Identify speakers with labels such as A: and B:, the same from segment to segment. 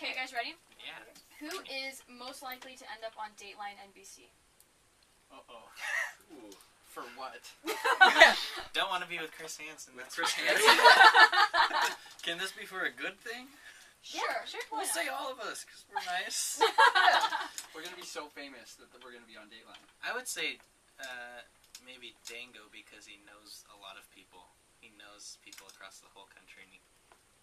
A: Okay, guys, ready?
B: Yeah.
A: Who is most likely to end up on Dateline NBC?
C: Uh-oh. Ooh. For what?
B: Don't want to be with Chris Hansen.
C: With
B: that's
C: Chris
B: for
C: Hansen?
B: sure.
C: Can this be for a good thing?
A: Sure.
C: We'll
A: Why
C: say
A: not?
C: all of us, because we're nice.
D: We're going to be so famous that we're going to be on Dateline.
B: I would say maybe Dango because he knows a lot of people. He knows people across the whole country and he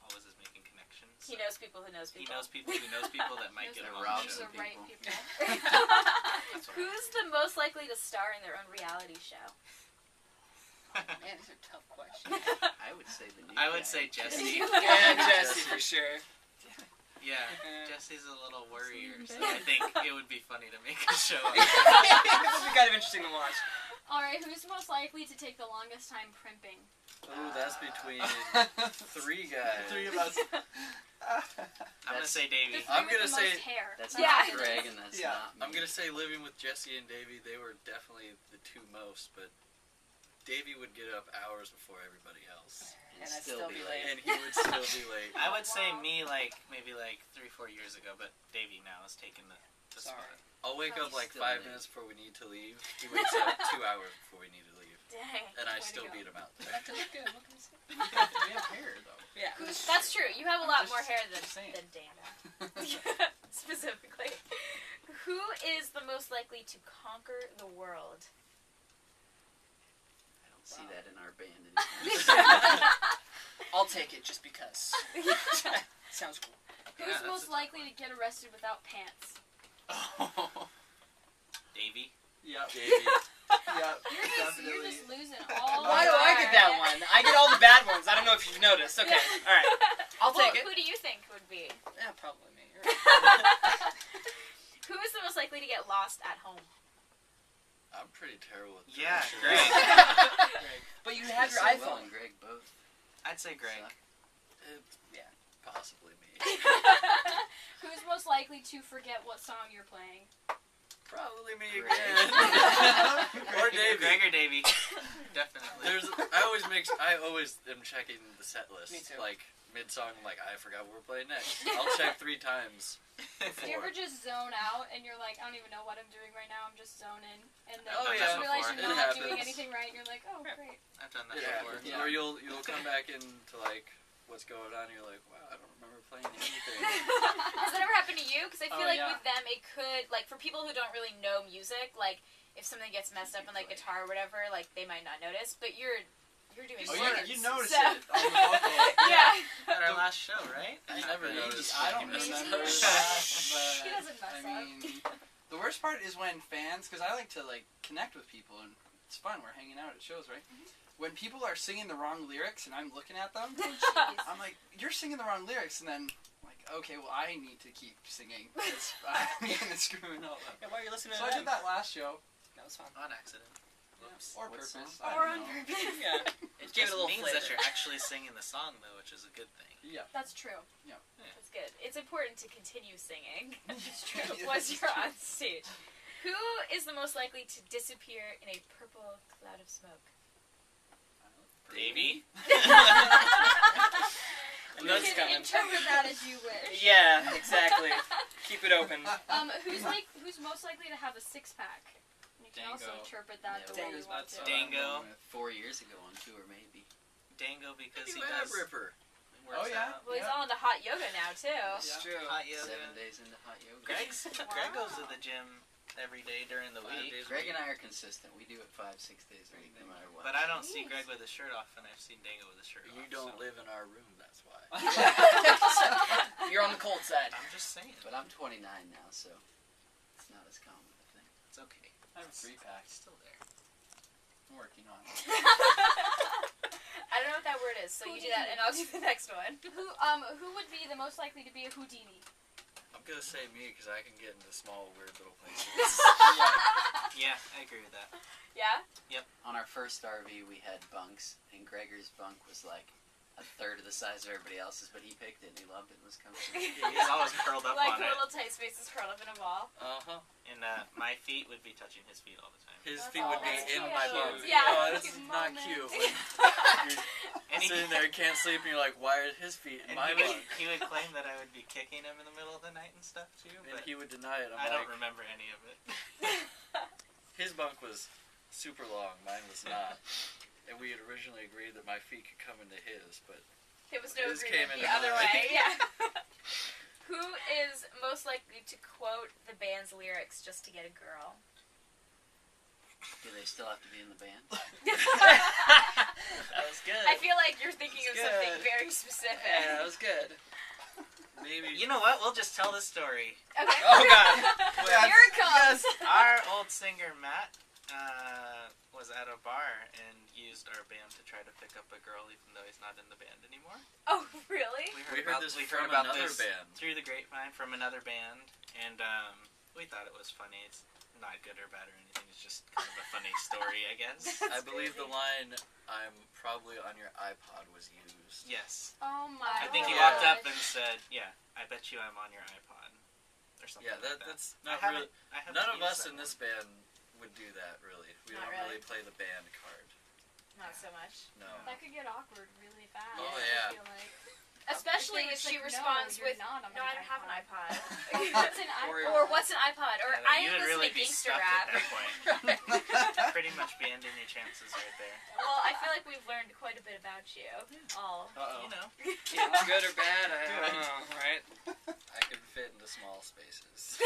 B: always is making connections.
E: He knows people who knows
B: He
E: people.
B: knows people who knows people that might get him on
A: Who's
B: the show.
A: the right people?
B: That's what
E: Who's the most likely to star in their own reality show?
D: Man, these are tough questions.
F: I would say the new
B: I would
F: guy.
B: say Jesse.
D: Yeah, Jesse, for sure.
B: Yeah, Jesse's a little worrier, so I think it would be funny to make a show.
D: It would be kind of interesting to watch.
A: Alright, who's most likely to take the longest time primping?
C: Ooh, that's between 3 guys.
D: 3 of us.
B: I'm gonna say Davey.
A: The three
C: I'm
A: with
C: gonna
A: the
C: say-
A: most hair.
F: That's
E: Yeah.
F: not Greg, and that's
D: Yeah.
F: not me.
C: I'm going to say living with Jesse and Davey, they were definitely the 2 most, but Davey would get up hours before everybody else.
F: And
D: And I'd
F: still be late.
C: And he would still be late.
B: I would say
A: Wow.
B: me maybe 3-4 years ago, but Davey now has taken the spot.
D: Sorry.
C: I'll wake up like
F: Still
C: 5
F: late.
C: minutes before we need to leave. He wakes up 2 hours before we need to leave.
E: Dang.
C: And I
A: Way to
C: still
A: go.
C: beat him out there.
D: That could look good. What can I say? We have hair, though. Yeah.
E: That's true. You have a lot more hair than
D: saying.
E: Dana. Specifically. Who is the most likely to conquer the world?
F: I don't see that in our band anymore.
D: I'll take it just because. Sounds cool.
B: Yeah,
A: Who's
B: that's
A: most
B: a tough
A: likely to get arrested without pants?
D: Oh.
B: Davey.
D: Yep.
C: Davey.
D: Yep.
A: You're just losing all
D: Why do
A: the
D: I get that
A: time.
D: one? I get all the bad ones. I don't know if you've noticed. Okay. All right. I'll
E: Well,
D: take it.
E: who do you think would be?
D: Yeah, probably me.
E: Who is the most likely to get lost at home?
C: I'm pretty terrible with
B: Yeah,
C: directions.
B: Greg.
D: But you have your
F: So Will
D: iPhone.
F: and Greg both.
B: I'd say Greg.
F: suck.
C: Yeah, possibly me.
A: Who's most likely to forget what song you're playing?
C: Probably me
F: Greg.
C: again. Or Davey.
B: Greg or Davey. Definitely.
C: I always am checking the set list.
D: Me too.
C: Like mid-song, I'm like, I forgot what we're playing next. I'll check 3 times
A: Do you ever
C: before.
A: just zone out and you're like, I don't even know what I'm doing right now, I'm just zoning. And then
C: Oh,
A: you
C: yeah.
A: just realize
B: Before.
A: you're
C: It
A: not doing
C: happens.
A: anything right and you're like, oh, great.
B: I've done that
C: It
B: before.
C: happens.
D: Yeah.
C: Or you'll come back into like what's going on. And you're like, wow, I don't remember playing anything.
E: Has that ever happened to you? Because I feel
D: Oh,
E: like
D: yeah.
E: with them, it could, like, for people who don't really know music, like, if something gets messed up in, like, guitar or whatever, like, they might not notice, but you're doing
D: Oh,
E: words,
D: you notice
E: so.
D: it on the vocal.
E: Yeah.
B: At our last show, right?
C: I never noticed.
D: I don't
C: playing
D: remember
C: this.
D: that,
A: He doesn't mess
D: but, I mean, the worst part is when fans, because I like to like connect with people and it's fun. We're hanging out at shows, right? When people are singing the wrong lyrics and I'm looking at them,
A: Jeez.
D: I'm like, "You're singing the wrong lyrics," and then I'm like, "Okay, well, I need to keep singing because I'm gonna screw it all up."
G: Yeah, why are you listening
D: So
G: to
D: I did that last show. That was fun.
B: On accident.
D: Yeah. Or
F: What
D: purpose.
F: song?
D: I
A: Or
D: don't
A: on
D: know.
A: purpose.
G: Yeah.
B: It
G: Give it
B: just
G: a little
B: means
G: flavor.
B: that you're actually singing the song, though, which is a good thing.
D: Yeah.
A: That's true.
E: That's good. It's important to continue singing
A: It's true.
E: once you're on stage. Who is the most likely to disappear in a purple cloud of smoke?
B: Davey.
G: And
A: You
G: that's
A: can
G: coming.
A: interpret that as you wish.
G: Yeah, exactly. Keep it open.
A: Who's most likely to have a 6-pack? You can also
D: Dango.
A: interpret that the way you
D: Dango's
A: want
D: about
A: to.
D: to.
B: Dango.
F: 4 years ago on tour, maybe.
B: Dango because
C: You
B: he
C: ab
B: does.
C: ripper.
B: Works
D: Oh, yeah.
B: out.
E: Well, he's all into hot yoga now, too.
D: Yeah.
G: It's true.
B: Hot yoga.
F: 7 days into hot yoga.
B: Greg goes to the gym every day during the
C: 5
B: week.
C: days a
F: Greg
C: week.
F: and I are consistent. We do it 5-6 days a week, no matter what.
B: But I don't see
A: Jeez.
B: Greg with his shirt off, and I've seen Dango with his shirt off.
C: You don't
B: so.
C: live in our room, that's why.
G: You're on the cold side.
B: I'm just saying.
F: But I'm 29 now, so it's not as common, I think.
B: It's okay.
D: I have a 3-pack.
B: It's still there.
D: I'm working on it.
E: I don't know what that word is, so you do that, and I'll do the next one.
A: Who would be the most likely to be a Houdini?
C: I'm gonna say me because I can get into small, weird little places.
B: Yeah, I agree with that.
E: Yeah?
F: On our first RV, we had bunks, and Gregor's bunk was like a third of the size of everybody else's, but he picked it and he loved it and was comfortable.
B: He's always curled up
E: Like
B: on
E: a
B: it.
E: little tight spaces curled up in a ball.
C: Uh-huh.
B: And my feet would be touching his feet all the time.
C: His
E: That's
C: feet would be
E: that's
C: in
E: cute.
C: my bunk.
E: Yeah.
C: Oh, this is
A: Cute
C: not
A: moment.
C: cute. When
B: And
C: you're sitting there, can't sleep, and you're like, why are his feet in
B: And
C: my
B: he,
C: bunk?
B: would, he would claim that I would be kicking him in the middle of the night and stuff too,
C: And
B: but
C: he would deny it. I'm
B: I
C: like,
B: don't remember any of it.
C: his bunk was super long, mine was not. And we had originally agreed that my feet could come into his, but
E: There was no
C: His came
E: agreement
C: into
E: the other
C: mine.
E: way. Yeah. Who is most likely to quote the band's lyrics just to get a girl?
F: Do they still have to be in the band?
C: that was good.
E: I feel like you're thinking of
C: It's
E: something
C: good.
E: very specific.
C: Yeah, that was good. Maybe.
B: You know what? We'll just tell the story.
E: Okay.
C: Oh, God.
E: Here it comes.
B: Our old singer Matt was at a bar and used our band to try to pick up a girl, even though he's not in the band anymore.
E: Oh, really?
C: We heard this
B: we
C: from
B: heard about
C: another
B: this
C: band.
B: through the grapevine from another band, and we thought it was funny. It's not good or bad or anything. It's just kind of a funny story, I guess.
C: I believe the line, I'm probably on your iPod, was used.
B: Yes.
A: Oh my
B: I think he
C: Yeah.
B: walked up and said, "Yeah, I bet you I'm on your iPod," or something.
C: Yeah,
B: like that.
C: that's
B: I
C: not
B: haven't-
C: really.
B: I haven't
C: None of
B: used
C: us
B: that
C: in this
B: one.
C: band would do that, really. We
E: Not
C: don't
E: really.
C: really play the band card.
E: Not so much.
C: No.
A: That could get awkward really fast.
C: Oh,
A: I
C: yeah.
A: feel like.
E: Especially
A: They
E: if
A: were
E: she
A: like,
E: responds
A: no, you're
E: with,
A: not on
E: "No,
A: my
E: I don't have an iPod."
A: What's an
C: Or-
A: iPod?
E: Or what's an iPod? Or
B: Yeah,
E: I
B: you
E: am
B: would
E: listening
B: really
E: to
B: be
E: gangster
B: stuck
E: rap.
B: at that point. Pretty much be ending your chances right there.
E: Well, I feel like we've learned quite a bit about you. All.
C: Uh-oh.
B: You know.
G: Good or bad, I don't know, right?
C: I could fit into small spaces.